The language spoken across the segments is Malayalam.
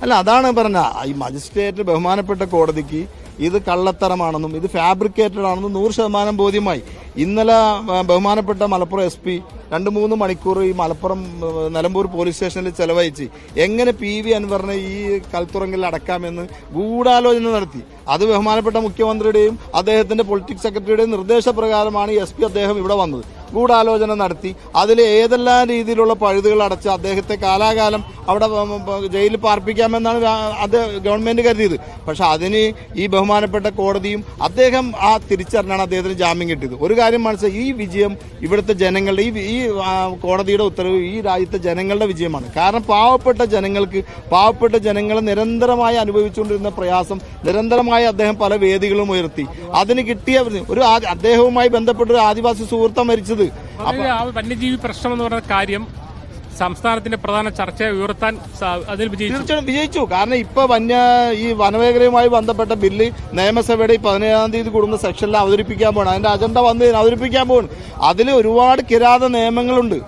അല്ല, അതാണ് പറഞ്ഞ ഈ മജിസ്ട്രേറ്റ് ബഹുമാനപ്പെട്ട കോടതിക്ക് ഇത് കള്ളത്തരമാണെന്നും ഇത് ഫാബ്രിക്കേറ്റഡ് ആണെന്നും 100% ബോധ്യമായി. ഇന്നലെ ബഹുമാനപ്പെട്ട മലപ്പുറം SP 2-3 മണിക്കൂർ ഈ മലപ്പുറം നിലമ്പൂർ പോലീസ് സ്റ്റേഷനിൽ ചെലവഴിച്ച് എങ്ങനെ PV അൻവറിനെ ഈ കൽത്തുറങ്കിൽ അടക്കാമെന്ന് ഗൂഢാലോചന നടത്തി. അത് ബഹുമാനപ്പെട്ട മുഖ്യമന്ത്രിയുടെയും അദ്ദേഹത്തിന്റെ പൊളിറ്റിക്സ് സെക്രട്ടറിയുടെയും നിർദ്ദേശപ്രകാരമാണ് SP അദ്ദേഹം ഇവിടെ വന്നത്. ഗൂഢാലോചന നടത്തി അതിൽ ഏതെല്ലാം രീതിയിലുള്ള പഴുതുകൾ അടച്ച് അദ്ദേഹത്തെ കാലാകാലം അവിടെ ജയിലിൽ പാർപ്പിക്കാമെന്നാണ് ഗവൺമെന്റ് കരുതിയത്. പക്ഷെ അതിന് ഈ ബഹുമാനപ്പെട്ട കോടതിയും അദ്ദേഹം തിരിച്ചറിഞ്ഞാണ് അദ്ദേഹത്തിന് ജാമ്യം കിട്ടിയത്. ഒരു കാര്യം മനസ്സിലായി, ഈ വിജയം ഇവിടുത്തെ ജനങ്ങളുടെ ഈ കോടതിയുടെ ഉത്തരവ് ഈ രാജ്യത്തെ ജനങ്ങളുടെ വിജയമാണ്. കാരണം പാവപ്പെട്ട ജനങ്ങൾ നിരന്തരമായി അനുഭവിച്ചുകൊണ്ടിരുന്ന പ്രയാസം നിരന്തരമായി അദ്ദേഹം പല വേദികളും ഉയർത്തി. അതിന് കിട്ടിയ അദ്ദേഹവുമായി ബന്ധപ്പെട്ട ഒരു ആദിവാസി സുഹൃത്താണ് മരിച്ചത്. വന്യജീവി പ്രശ്നം എന്ന് പറഞ്ഞ കാര്യം സംസ്ഥാനത്തിന്റെ പ്രധാന ചർച്ച ഉയർത്താൻ അതിൽ തീർച്ചയായും വിജയിച്ചു. കാരണം ഇപ്പൊ ഈ വനമേഖലയുമായി ബന്ധപ്പെട്ട ബില്ല് നിയമസഭയുടെ 17-ാം തീയതി കൂടുന്ന സെക്ഷനിൽ അവതരിപ്പിക്കാൻ പോകണം. അതിന്റെ അജണ്ട അവതരിപ്പിക്കാൻ പോകണം. അതിൽ ഒരുപാട് കിരാത നിയമങ്ങളുണ്ട്.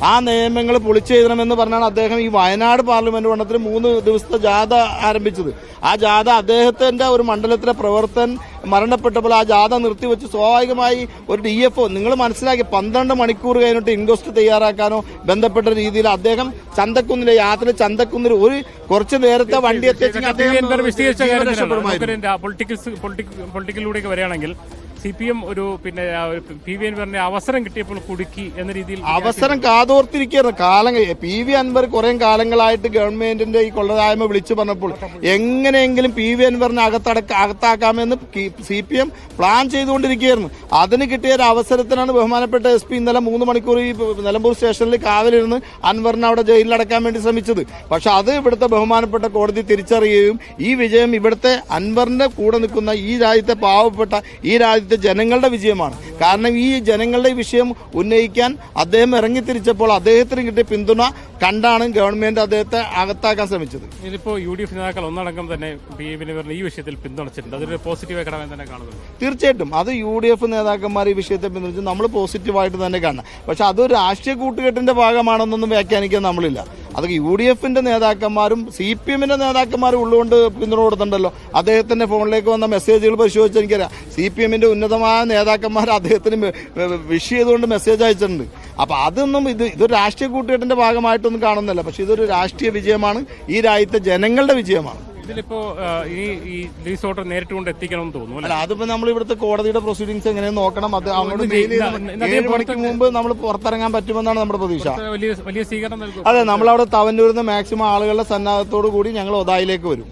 ആ നിയമങ്ങൾ പൊളിച്ചെഴുതണമെന്ന് പറഞ്ഞാണ് അദ്ദേഹം ഈ വയനാട് പാർലമെന്റ് മണ്ഡലത്തിൽ 3 ദിവസത്തെ ജാഥ ആരംഭിച്ചത്. ആ ജാഥ അദ്ദേഹത്തിന്റെ ഒരു മണ്ഡലത്തിലെ പ്രവർത്തകൻ മരണപ്പെട്ടപ്പോൾ ആ ജാഥ നിർത്തിവെച്ച് സ്വാഭാവികമായി ഒരു DFO നിങ്ങൾ മനസ്സിലാക്കി 12 മണിക്കൂർ കഴിഞ്ഞിട്ട് ഇൻക്വസ്റ്റ് തയ്യാറാക്കാനോ ബന്ധപ്പെട്ട രീതിയിൽ അദ്ദേഹം ചന്തക്കുന്നിൽ ഒരു കുറച്ച് നേരത്തെ വണ്ടി പൊളിറ്റിക്കലിലൂടെ വരികയാണെങ്കിൽ CPM ഒരു PV അൻവറിനെ അവസരം കിട്ടിയപ്പോൾ കുടുക്കി എന്ന രീതിയിൽ അവസരം കാതോർത്തിരിക്കുകയാണ്. PV അൻവർ കുറെ കാലങ്ങളായിട്ട് ഗവൺമെന്റിന്റെ ഈ കൊള്ളരായ്മ വിളിച്ചു പറഞ്ഞപ്പോൾ എങ്ങനെയെങ്കിലും PV അൻവറിനെ അകത്താക്കാമെന്ന് CPM പ്ലാൻ ചെയ്തുകൊണ്ടിരിക്കുകയായിരുന്നു. അതിന് കിട്ടിയ ഒരു അവസരത്തിനാണ് ബഹുമാനപ്പെട്ട SP ഇന്നലെ 3 മണിക്കൂർ ഈ നിലമ്പൂർ സ്റ്റേഷനിൽ കാവലിരുന്ന് അൻവറിനെ അവിടെ ജയിലിലടക്കാൻ വേണ്ടി ശ്രമിച്ചത്. പക്ഷെ അത് ഇവിടുത്തെ ബഹുമാനപ്പെട്ട കോടതി തിരിച്ചറിയുകയും ഈ വിജയം ഇവിടുത്തെ അൻവറിന്റെ കൂടെ നിൽക്കുന്ന ഈ രാജ്യത്തെ പാവപ്പെട്ട ഈ രാജ്യത്തെ ജനങ്ങളുടെ വിജയമാണ്. കാരണം ഈ ജനങ്ങളുടെ വിഷയം ഉന്നയിക്കാൻ അദ്ദേഹം ഇറങ്ങിത്തിരിച്ചപ്പോൾ അദ്ദേഹത്തിന് കിട്ടിയ പിന്തുണ കണ്ടാണ് ഗവൺമെന്റ് അദ്ദേഹത്തെ അകത്താക്കാൻ ശ്രമിച്ചത്. ഇതിപ്പോ UDF നേതാക്കൾ ഒന്നടങ്കം തന്നെ ഈ വിഷയത്തിൽ പിന്തുണച്ചിട്ടുണ്ട്. അതൊരു പോസിറ്റീവായി ഘടകം തന്നെ കാണുന്നത്. തീർച്ചയായിട്ടും അത് UDF നേതാക്കന്മാർ ഈ വിഷയത്തെ പിന്തുണച്ച് നമ്മൾ പോസിറ്റീവായിട്ട് തന്നെ കാണണം. പക്ഷെ അതൊരു രാഷ്ട്രീയ കൂട്ടുകെട്ടിന്റെ ഭാഗമാണെന്നൊന്നും വ്യാഖ്യാനിക്കാൻ നമ്മളില്ല. അതൊക്കെ UDFന്റെ നേതാക്കന്മാരും CPMന്റെ നേതാക്കന്മാരും ഉള്ളുകൊണ്ട് പിന്തുണ കൊടുത്തിട്ടുണ്ടല്ലോ. അദ്ദേഹത്തിന്റെ ഫോണിലേക്ക് വന്ന മെസ്സേജുകൾ പരിശോധിച്ച് എനിക്കറിയാം CPMന്റെ ഉന്നതമായ നേതാക്കന്മാർ അദ്ദേഹത്തിന് വിഷ് ചെയ്തുകൊണ്ട് മെസ്സേജ് അയച്ചിട്ടുണ്ട്. അപ്പൊ അതൊന്നും ഇതൊരു രാഷ്ട്രീയ കൂട്ടുകെട്ടിന്റെ ഭാഗമായിട്ടൊന്നും കാണുന്നില്ല. പക്ഷെ ഇതൊരു രാഷ്ട്രീയ വിജയമാണ്, ഈ രാജ്യത്തെ ജനങ്ങളുടെ വിജയമാണ്. ഇതിലിപ്പോ ഈ ലീസ് ഓർഡർ നേരിട്ട് കൊണ്ട് എത്തിക്കണമെന്ന് തോന്നുന്നു. അല്ല, അതിപ്പോ നമ്മൾ ഇവിടുത്തെ കോടതിയുടെ പ്രൊസീഡിങ്സ് എങ്ങനെയെന്ന് നോക്കണം. അത് അങ്ങോട്ട് 7 മണിക്ക് മുമ്പ് നമ്മൾ പുറത്തിറങ്ങാൻ പറ്റുമെന്നാണ് നമ്മുടെ പ്രതീക്ഷ. വലിയ സ്വീകരണം നൽകും. അതെ, നമ്മളവിടെ തവന്നൂരിൽ നിന്ന് മാക്സിമം ആളുകളുടെ സന്നാഹത്തോടു കൂടി ഞങ്ങൾ ഒതായിലേക്ക് വരും.